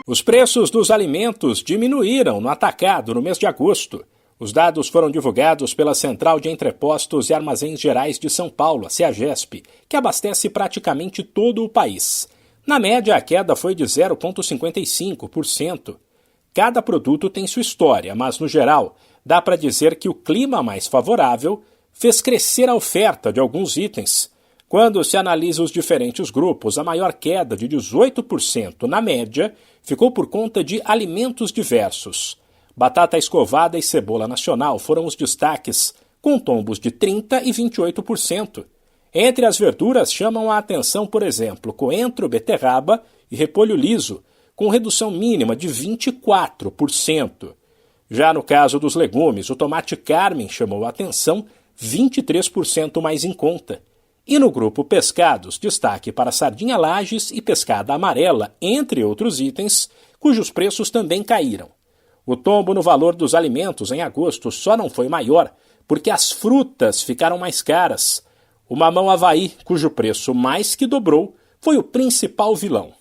Os preços dos alimentos diminuíram no atacado no mês de agosto. Os dados foram divulgados pela Central de Entrepostos e Armazéns Gerais de São Paulo, a CEAGESP, que abastece praticamente todo o país. Na média, a queda foi de 0,55%. Cada produto tem sua história, mas, no geral, dá para dizer que o clima mais favorável fez crescer a oferta de alguns itens. Quando se analisa os diferentes grupos, a maior queda de 18% na média ficou por conta de alimentos diversos. Batata escovada e cebola nacional foram os destaques, com tombos de 30% e 28%. Entre as verduras chamam a atenção, por exemplo, coentro, beterraba e repolho liso, com redução mínima de 24%. Já no caso dos legumes, o tomate Carmen chamou a atenção, 23% mais em conta. E no grupo pescados, destaque para sardinha Lages e pescada amarela, entre outros itens, cujos preços também caíram. O tombo no valor dos alimentos em agosto só não foi maior porque as frutas ficaram mais caras. O mamão Havaí, cujo preço mais que dobrou, foi o principal vilão.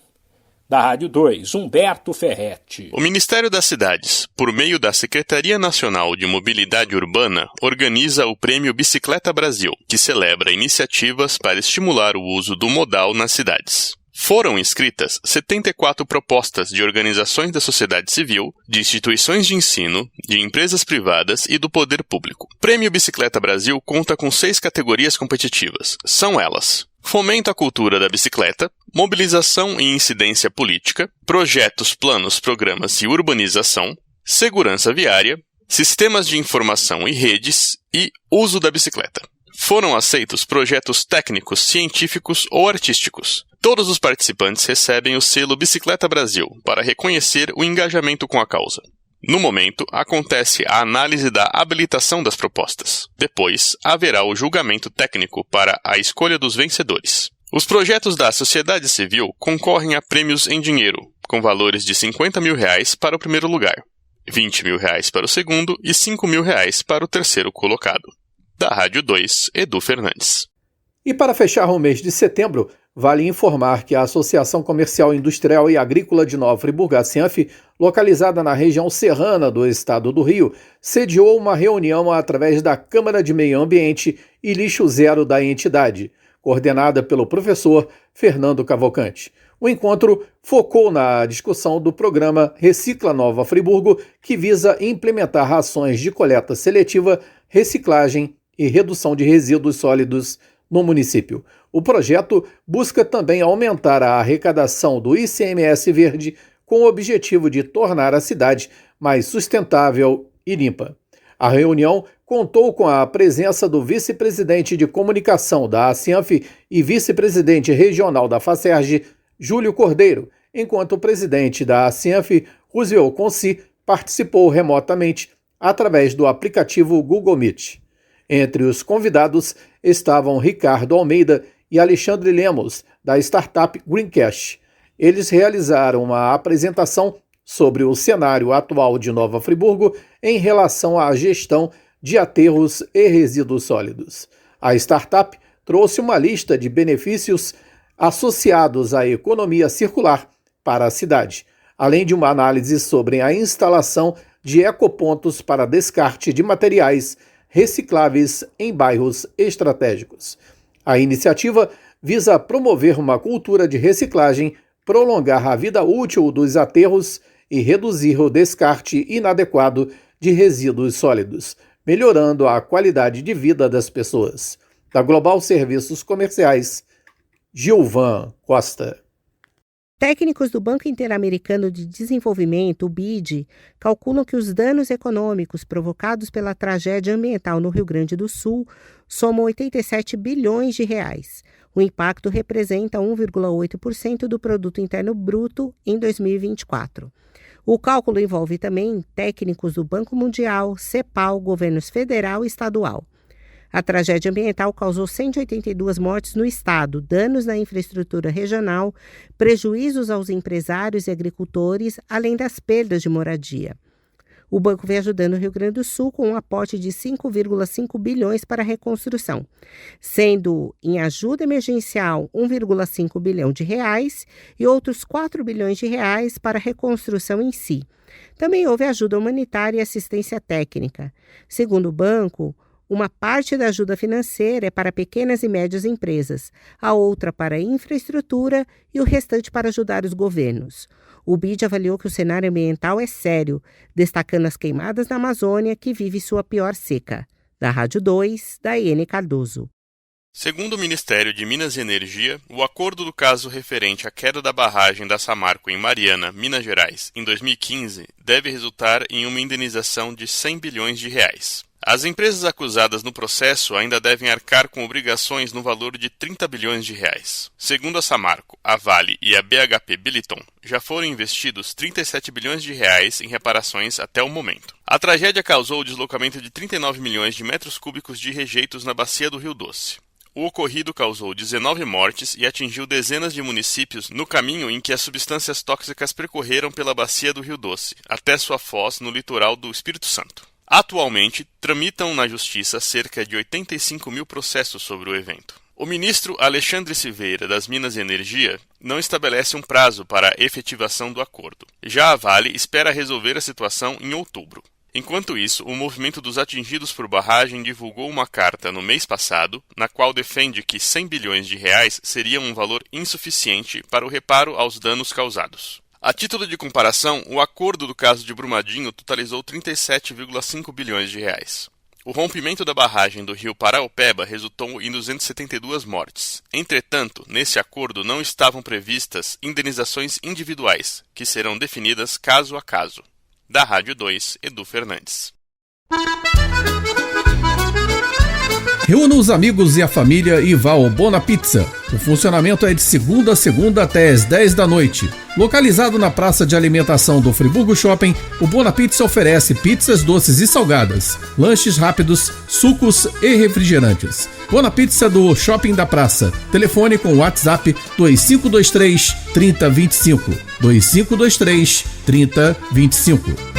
Da Rádio 2, Humberto Ferretti. O Ministério das Cidades, por meio da Secretaria Nacional de Mobilidade Urbana, organiza o Prêmio Bicicleta Brasil, que celebra iniciativas para estimular o uso do modal nas cidades. Foram inscritas 74 propostas de organizações da sociedade civil, de instituições de ensino, de empresas privadas e do poder público. O Prêmio Bicicleta Brasil conta com 6 categorias competitivas. São elas: fomento à cultura da bicicleta, mobilização e incidência política, projetos, planos, programas e urbanização, segurança viária, sistemas de informação e redes e uso da bicicleta. Foram aceitos projetos técnicos, científicos ou artísticos. Todos os participantes recebem o selo Bicicleta Brasil para reconhecer o engajamento com a causa. No momento, acontece a análise da habilitação das propostas. Depois, haverá o julgamento técnico para a escolha dos vencedores. Os projetos da sociedade civil concorrem a prêmios em dinheiro, com valores de R$50 mil para o primeiro lugar, R$20 mil para o segundo e R$5 mil para o terceiro colocado. Da Rádio 2, Edu Fernandes. E para fechar o mês de setembro, vale informar que a Associação Comercial, Industrial e Agrícola de Nova Friburgo, a CIANF, localizada na região serrana do estado do Rio, sediou uma reunião através da Câmara de Meio Ambiente e Lixo Zero da entidade, coordenada pelo professor Fernando Cavalcante. O encontro focou na discussão do programa Recicla Nova Friburgo, que visa implementar ações de coleta seletiva, reciclagem e redução de resíduos sólidos no município. O projeto busca também aumentar a arrecadação do ICMS verde com o objetivo de tornar a cidade mais sustentável e limpa. A reunião contou com a presença do vice-presidente de comunicação da CIANF e vice-presidente regional da FACERJ, Júlio Cordeiro, enquanto o presidente da CIANF, Roosevelt Conci, participou remotamente através do aplicativo Google Meet. Entre os convidados estavam Ricardo Almeida e Alexandre Lemos, da startup Greencash. Eles realizaram uma apresentação sobre o cenário atual de Nova Friburgo em relação à gestão de aterros e resíduos sólidos. A startup trouxe uma lista de benefícios associados à economia circular para a cidade, além de uma análise sobre a instalação de ecopontos para descarte de materiais recicláveis em bairros estratégicos. A iniciativa visa promover uma cultura de reciclagem, prolongar a vida útil dos aterros e reduzir o descarte inadequado de resíduos sólidos, melhorando a qualidade de vida das pessoas. Da Global Serviços Comerciais, Gilvan Costa. Técnicos do Banco Interamericano de Desenvolvimento, o BID, calculam que os danos econômicos provocados pela tragédia ambiental no Rio Grande do Sul somam 87 bilhões de reais. O impacto representa 1,8% do Produto Interno Bruto em 2024. O cálculo envolve também técnicos do Banco Mundial, CEPAL, governos federal e estadual. A tragédia ambiental causou 182 mortes no estado, danos na infraestrutura regional, prejuízos aos empresários e agricultores, além das perdas de moradia. O banco vem ajudando o Rio Grande do Sul com um aporte de 5,5 bilhões para a reconstrução, sendo em ajuda emergencial 1,5 bilhão de reais e outros 4 bilhões de reais para a reconstrução em si. Também houve ajuda humanitária e assistência técnica. Segundo o banco, uma parte da ajuda financeira é para pequenas e médias empresas, a outra para a infraestrutura e o restante para ajudar os governos. O BID avaliou que o cenário ambiental é sério, destacando as queimadas na Amazônia, que vive sua pior seca. Da Rádio 2, Daiane Cardoso. Segundo o Ministério de Minas e Energia, o acordo do caso referente à queda da barragem da Samarco em Mariana, Minas Gerais, em 2015, deve resultar em uma indenização de 100 bilhões de reais. As empresas acusadas no processo ainda devem arcar com obrigações no valor de 30 bilhões de reais. Segundo a Samarco, a Vale e a BHP Billiton, já foram investidos 37 bilhões de reais em reparações até o momento. A tragédia causou o deslocamento de 39 milhões de metros cúbicos de rejeitos na bacia do Rio Doce. O ocorrido causou 19 mortes e atingiu dezenas de municípios no caminho em que as substâncias tóxicas percorreram pela bacia do Rio Doce, até sua foz no litoral do Espírito Santo. Atualmente, tramitam na Justiça cerca de 85 mil processos sobre o evento. O ministro Alexandre Silveira, das Minas e Energia, não estabelece um prazo para a efetivação do acordo. Já a Vale espera resolver a situação em outubro. Enquanto isso, o movimento dos atingidos por barragem divulgou uma carta no mês passado, na qual defende que 100 bilhões de reais seria um valor insuficiente para o reparo aos danos causados. A título de comparação, o acordo do caso de Brumadinho totalizou 37,5 bilhões de reais. O rompimento da barragem do rio Paraopeba resultou em 272 mortes. Entretanto, nesse acordo não estavam previstas indenizações individuais, que serão definidas caso a caso. Da Rádio 2, Edu Fernandes. Reúna os amigos e a família e vá ao Bona Pizza. O funcionamento é de segunda a segunda até às 10 da noite. Localizado na praça de alimentação do Friburgo Shopping, o Bona Pizza oferece pizzas doces e salgadas, lanches rápidos, sucos e refrigerantes. Bona Pizza do Shopping da Praça. Telefone com WhatsApp 2523 3025. 2523 3025.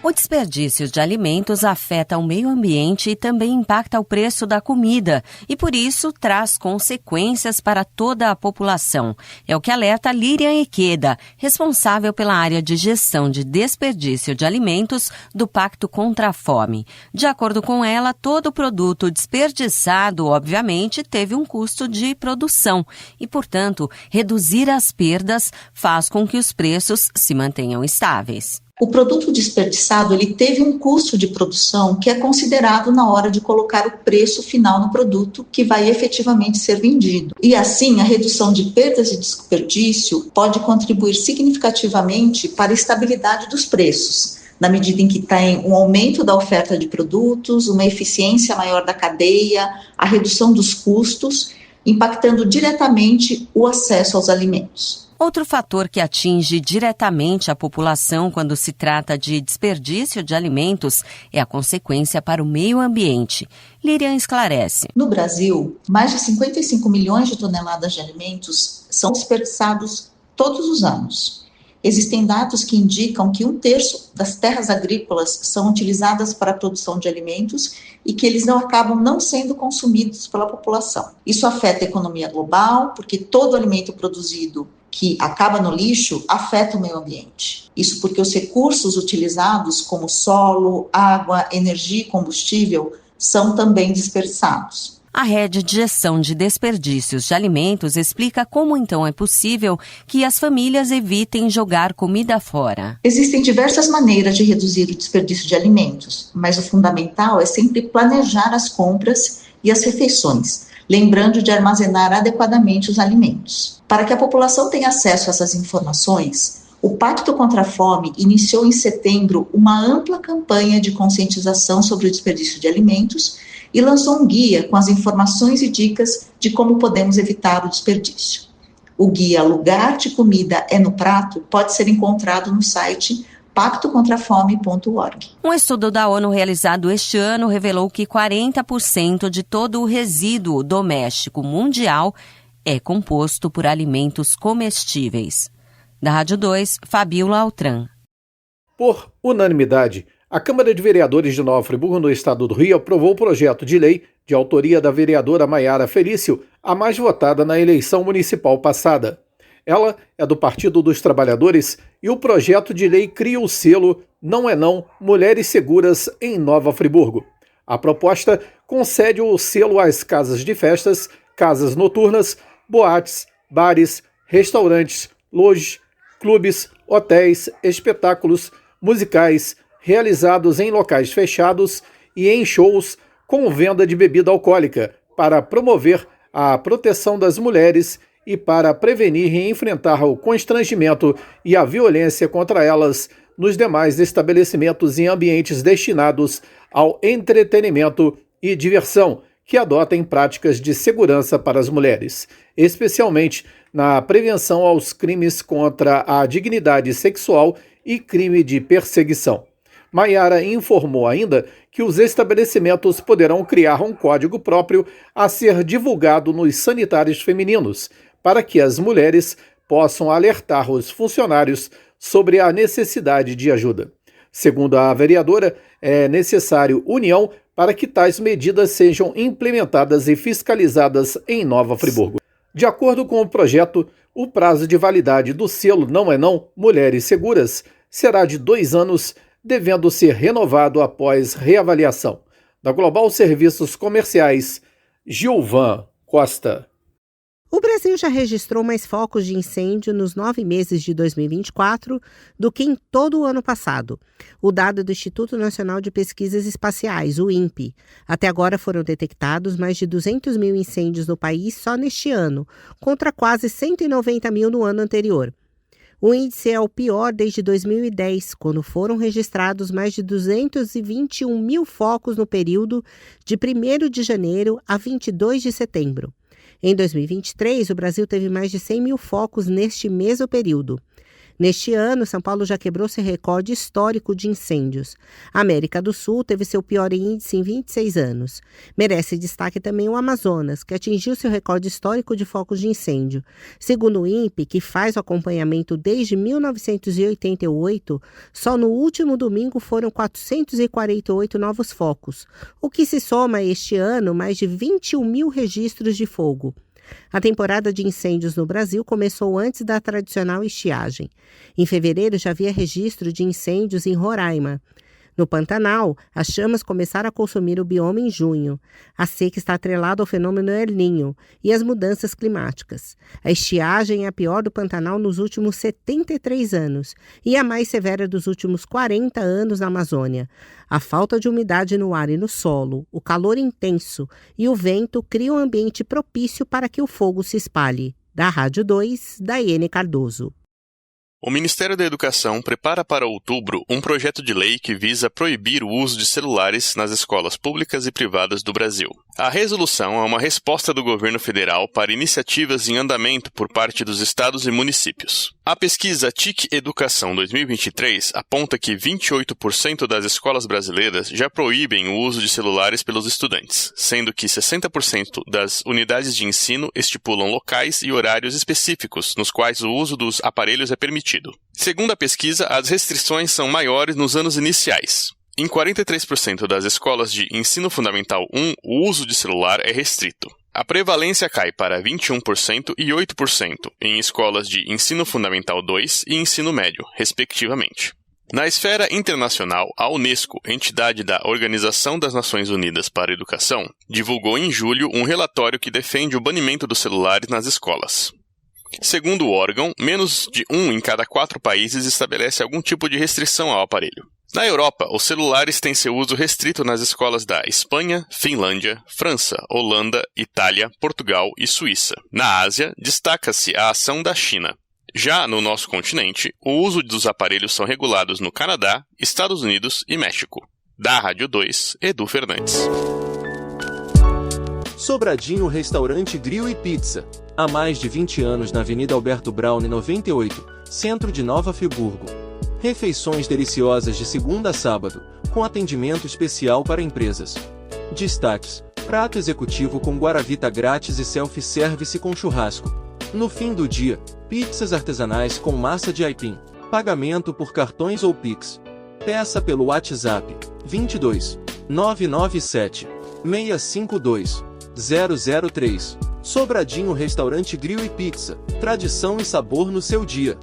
O desperdício de alimentos afeta o meio ambiente e também impacta o preço da comida e, por isso, traz consequências para toda a população. É o que alerta Lírian Equeda, responsável pela área de gestão de desperdício de alimentos do Pacto contra a Fome. De acordo com ela, todo produto desperdiçado, obviamente, teve um custo de produção e, portanto, reduzir as perdas faz com que os preços se mantenham estáveis. O produto desperdiçado ele teve um custo de produção que é considerado na hora de colocar o preço final no produto que vai efetivamente ser vendido. E assim, a redução de perdas e desperdício pode contribuir significativamente para a estabilidade dos preços, na medida em que tem um aumento da oferta de produtos, uma eficiência maior da cadeia, a redução dos custos, impactando diretamente o acesso aos alimentos. Outro fator que atinge diretamente a população quando se trata de desperdício de alimentos é a consequência para o meio ambiente. Lírian esclarece. No Brasil, mais de 55 milhões de toneladas de alimentos são desperdiçados todos os anos. Existem dados que indicam que 1/3 das terras agrícolas são utilizadas para a produção de alimentos e que eles acabam não sendo consumidos pela população. Isso afeta a economia global, porque todo alimento produzido que acaba no lixo afeta o meio ambiente. Isso porque os recursos utilizados, como solo, água, energia e combustível, são também desperdiçados. A Rede de Gestão de Desperdícios de Alimentos explica como então é possível que as famílias evitem jogar comida fora. Existem diversas maneiras de reduzir o desperdício de alimentos, mas o fundamental é sempre planejar as compras e as refeições, lembrando de armazenar adequadamente os alimentos. Para que a população tenha acesso a essas informações, o Pacto contra a Fome iniciou em setembro uma ampla campanha de conscientização sobre o desperdício de alimentos e lançou um guia com as informações e dicas de como podemos evitar o desperdício. O guia Lugar de Comida é no Prato pode ser encontrado no site pactocontrafome.org. Um estudo da ONU realizado este ano revelou que 40% de todo o resíduo doméstico mundial é composto por alimentos comestíveis. Da Rádio 2, Fabíola Altran. Por unanimidade, a Câmara de Vereadores de Nova Friburgo, no estado do Rio, aprovou o projeto de lei de autoria da vereadora Maiara Felício, a mais votada na eleição municipal passada. Ela é do Partido dos Trabalhadores e o projeto de lei cria o selo Não é Não, Mulheres Seguras em Nova Friburgo. A proposta concede o selo às casas de festas, casas noturnas, boates, bares, restaurantes, lojas, clubes, hotéis, espetáculos musicais realizados em locais fechados e em shows com venda de bebida alcoólica para promover a proteção das mulheres e para prevenir e enfrentar o constrangimento e a violência contra elas nos demais estabelecimentos e ambientes destinados ao entretenimento e diversão que adotem práticas de segurança para as mulheres, especialmente na prevenção aos crimes contra a dignidade sexual e crime de perseguição. Maiara informou ainda que os estabelecimentos poderão criar um código próprio a ser divulgado nos sanitários femininos, para que as mulheres possam alertar os funcionários sobre a necessidade de ajuda. Segundo a vereadora, é necessário união para que tais medidas sejam implementadas e fiscalizadas em Nova Friburgo. De acordo com o projeto, o prazo de validade do selo Não é Não, Mulheres Seguras, será de 2 anos, devendo ser renovado após reavaliação. Da Global Serviços Comerciais, Gilvan Costa. O Brasil já registrou mais focos de incêndio nos 9 meses de 2024 do que em todo o ano passado. O dado do Instituto Nacional de Pesquisas Espaciais, o INPE. Até agora foram detectados mais de 200 mil incêndios no país só neste ano, contra quase 190 mil no ano anterior. O índice é o pior desde 2010, quando foram registrados mais de 221 mil focos no período de 1º de janeiro a 22 de setembro. Em 2023, o Brasil teve mais de 100 mil focos neste mesmo período. Neste ano, São Paulo já quebrou seu recorde histórico de incêndios. A América do Sul teve seu pior índice em 26 anos. Merece destaque também o Amazonas, que atingiu seu recorde histórico de focos de incêndio. Segundo o INPE, que faz o acompanhamento desde 1988, só no último domingo foram 448 novos focos, o que se soma a este ano mais de 21 mil registros de fogo. A temporada de incêndios no Brasil começou antes da tradicional estiagem. Em fevereiro já havia registro de incêndios em Roraima. No Pantanal, as chamas começaram a consumir o bioma em junho. A seca está atrelada ao fenômeno El Niño e às mudanças climáticas. A estiagem é a pior do Pantanal nos últimos 73 anos e a mais severa dos últimos 40 anos na Amazônia. A falta de umidade no ar e no solo, o calor intenso e o vento criam um ambiente propício para que o fogo se espalhe. Da Rádio 2, Daiane Cardoso. O Ministério da Educação prepara para outubro um projeto de lei que visa proibir o uso de celulares nas escolas públicas e privadas do Brasil. A resolução é uma resposta do governo federal para iniciativas em andamento por parte dos estados e municípios. A pesquisa TIC Educação 2023 aponta que 28% das escolas brasileiras já proíbem o uso de celulares pelos estudantes, sendo que 60% das unidades de ensino estipulam locais e horários específicos nos quais o uso dos aparelhos é permitido. Segundo a pesquisa, as restrições são maiores nos anos iniciais. Em 43% das escolas de ensino fundamental 1, o uso de celular é restrito. A prevalência cai para 21% e 8% em escolas de ensino fundamental 2 e ensino médio, respectivamente. Na esfera internacional, a Unesco, entidade da Organização das Nações Unidas para a Educação, divulgou em julho um relatório que defende o banimento dos celulares nas escolas. Segundo o órgão, menos de 1 em cada 4 países estabelece algum tipo de restrição ao aparelho. Na Europa, os celulares têm seu uso restrito nas escolas da Espanha, Finlândia, França, Holanda, Itália, Portugal e Suíça. Na Ásia, destaca-se a ação da China. Já no nosso continente, o uso dos aparelhos são regulados no Canadá, Estados Unidos e México. Da Rádio 2, Edu Fernandes. Sobradinho Restaurante Grill e Pizza. Há mais de 20 anos na Avenida Alberto Braune 98, centro de Nova Friburgo. Refeições deliciosas de segunda a sábado, com atendimento especial para empresas. Destaques: prato executivo com guaravita grátis e self-service com churrasco. No fim do dia, pizzas artesanais com massa de aipim. Pagamento por cartões ou Pix. Peça pelo WhatsApp 22 997 652 003. Sobradinho Restaurante Grill e Pizza. Tradição e sabor no seu dia.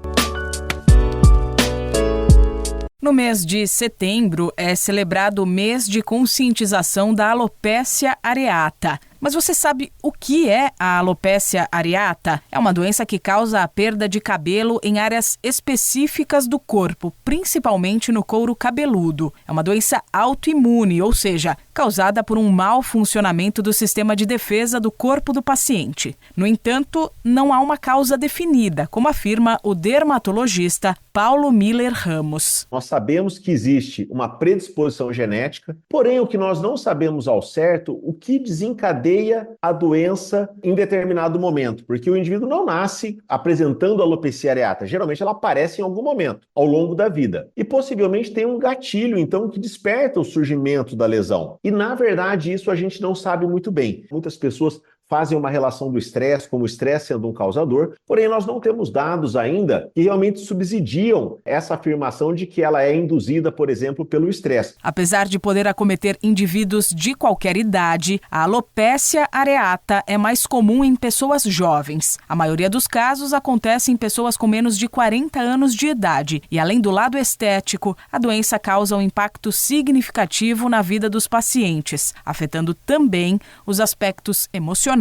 No mês de setembro é celebrado o mês de conscientização da alopécia areata. Mas você sabe o que é a alopécia areata? É uma doença que causa a perda de cabelo em áreas específicas do corpo, principalmente no couro cabeludo. É uma doença autoimune, ou seja, causada por um mau funcionamento do sistema de defesa do corpo do paciente. No entanto, não há uma causa definida, como afirma o dermatologista Paulo Miller Ramos. Nós sabemos que existe uma predisposição genética, porém o que nós não sabemos ao certo, o que desencadeia a doença em determinado momento, porque o indivíduo não nasce apresentando alopecia areata, geralmente ela aparece em algum momento, ao longo da vida, e possivelmente tem um gatilho, então, que desperta o surgimento da lesão. E, na verdade, isso a gente não sabe muito bem. Muitas pessoas fazem uma relação do estresse, como o estresse sendo um causador, porém nós não temos dados ainda que realmente subsidiam essa afirmação de que ela é induzida, por exemplo, pelo estresse. Apesar de poder acometer indivíduos de qualquer idade, a alopécia areata é mais comum em pessoas jovens. A maioria dos casos acontece em pessoas com menos de 40 anos de idade e, além do lado estético, a doença causa um impacto significativo na vida dos pacientes, afetando também os aspectos emocionais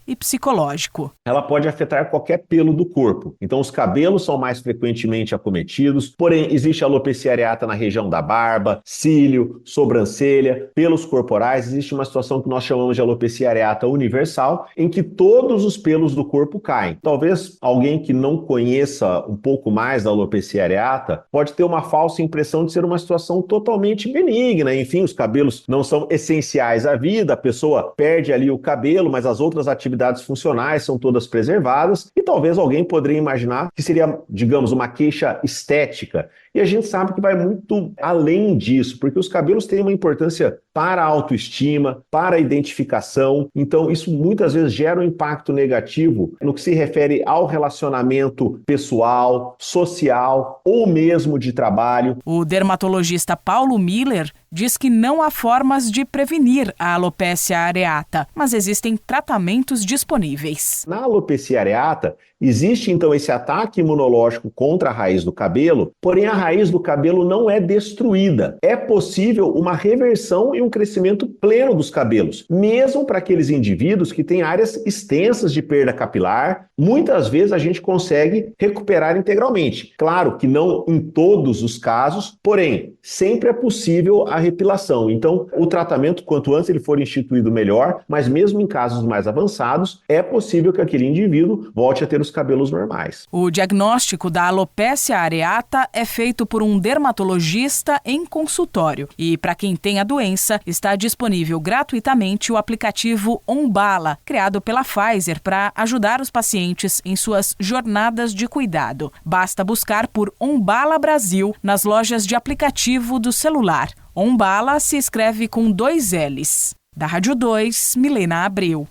e psicológico. Ela pode afetar qualquer pelo do corpo. Então, os cabelos são mais frequentemente acometidos, porém, existe alopecia areata na região da barba, cílio, sobrancelha, pelos corporais. Existe uma situação que nós chamamos de alopecia areata universal, em que todos os pelos do corpo caem. Talvez alguém que não conheça um pouco mais da alopecia areata pode ter uma falsa impressão de ser uma situação totalmente benigna. Enfim, os cabelos não são essenciais à vida, a pessoa perde ali o cabelo, mas as outras atividades funcionais são todas preservadas, e talvez alguém poderia imaginar que seria, digamos, uma queixa estética. E a gente sabe que vai muito além disso, porque os cabelos têm uma importância para a autoestima, para a identificação. Então, isso muitas vezes gera um impacto negativo no que se refere ao relacionamento pessoal, social ou mesmo de trabalho. O dermatologista Paulo Miller diz que não há formas de prevenir a alopécia areata, mas existem tratamentos disponíveis. Na alopecia areata, existe então esse ataque imunológico contra a raiz do cabelo, porém a raiz do cabelo não é destruída. É possível uma reversão e um crescimento pleno dos cabelos, mesmo para aqueles indivíduos que têm áreas extensas de perda capilar. Muitas vezes a gente consegue recuperar integralmente. Claro que não em todos os casos, porém sempre é possível a repilação. Então, o tratamento, quanto antes ele for instituído, melhor, mas mesmo em casos mais avançados, é possível que aquele indivíduo volte a ter os cabelos normais. O diagnóstico da alopécia areata é feito por um dermatologista em consultório. E para quem tem a doença, está disponível gratuitamente o aplicativo Onbala, criado pela Pfizer para ajudar os pacientes em suas jornadas de cuidado. Basta buscar por Onbala Brasil nas lojas de aplicativo do celular. Onbala se escreve com 2 L's. Da Rádio 2, Milena Abreu.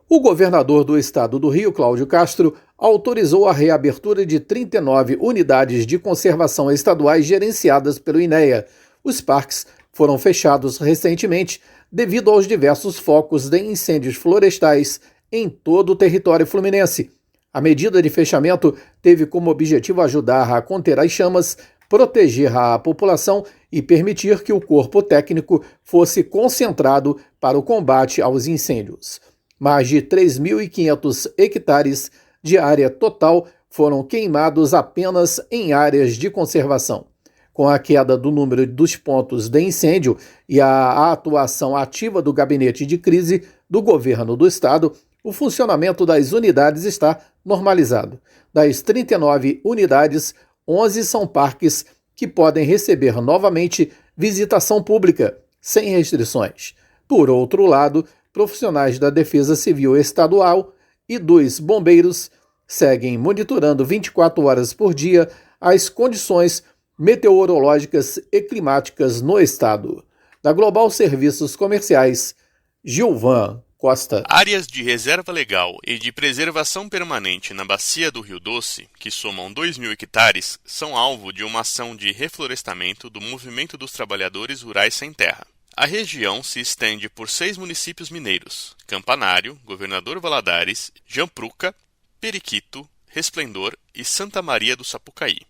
O governador do estado do Rio, Cláudio Castro, autorizou a reabertura de 39 unidades de conservação estaduais gerenciadas pelo INEA. Os parques foram fechados recentemente devido aos diversos focos de incêndios florestais em todo o território fluminense. A medida de fechamento teve como objetivo ajudar a conter as chamas, proteger a população e permitir que o corpo técnico fosse concentrado para o combate aos incêndios. Mais de 3.500 hectares de área total foram queimados apenas em áreas de conservação. Com a queda do número dos pontos de incêndio e a atuação ativa do gabinete de crise do governo do estado, o funcionamento das unidades está normalizado. Das 39 unidades, 11 são parques que podem receber novamente visitação pública, sem restrições. Por outro lado, profissionais da Defesa Civil Estadual e dos bombeiros seguem monitorando 24 horas por dia as condições meteorológicas e climáticas no estado. Da Global Serviços Comerciais, Gilvan Costa. Áreas de reserva legal e de preservação permanente na bacia do Rio Doce, que somam 2.000 hectares, são alvo de uma ação de reflorestamento do Movimento dos Trabalhadores Rurais Sem Terra. A região se estende por 6 municípios mineiros: Campanário, Governador Valadares, Jampruca, Periquito, Resplendor e Santa Maria do Sapucaí.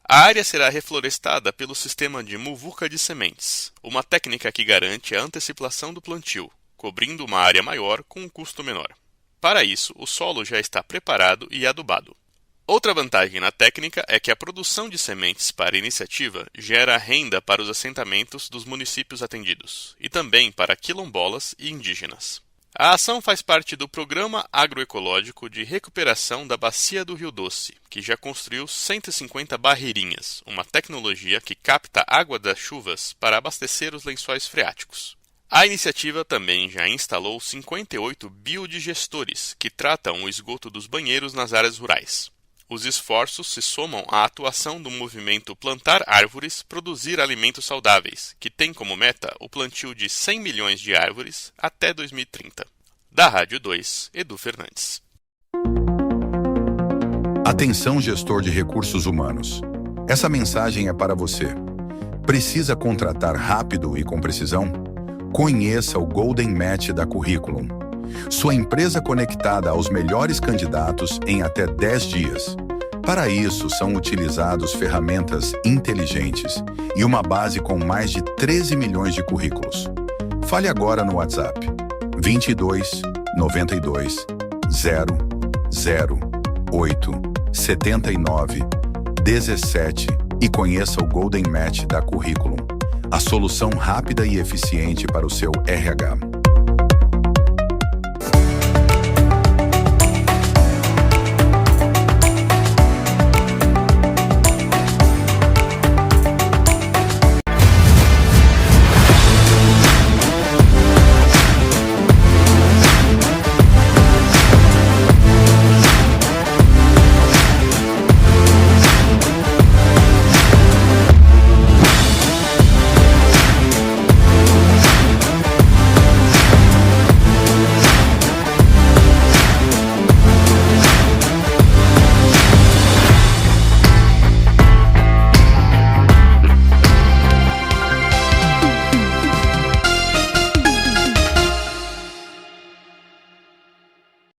A área será reflorestada pelo sistema de muvuca de sementes, uma técnica que garante a antecipação do plantio, cobrindo uma área maior com um custo menor. Para isso, o solo já está preparado e adubado. Outra vantagem na técnica é que a produção de sementes para a iniciativa gera renda para os assentamentos dos municípios atendidos, e também para quilombolas e indígenas. A ação faz parte do Programa Agroecológico de Recuperação da Bacia do Rio Doce, que já construiu 150 barreirinhas, uma tecnologia que capta água das chuvas para abastecer os lençóis freáticos. A iniciativa também já instalou 58 biodigestores, que tratam o esgoto dos banheiros nas áreas rurais. Os esforços se somam à atuação do movimento Plantar Árvores, Produzir Alimentos Saudáveis, que tem como meta o plantio de 100 milhões de árvores até 2030. Da Rádio 2, Edu Fernandes. Atenção, gestor de recursos humanos. Essa mensagem é para você. Precisa contratar rápido e com precisão? Conheça o Golden Match da Curriculum. Sua empresa conectada aos melhores candidatos em até 10 dias. Para isso, são utilizados ferramentas inteligentes e uma base com mais de 13 milhões de currículos. Fale agora no WhatsApp 22 92 0 0 8 79 17 e conheça o Golden Match da Curriculum, a solução rápida e eficiente para o seu RH.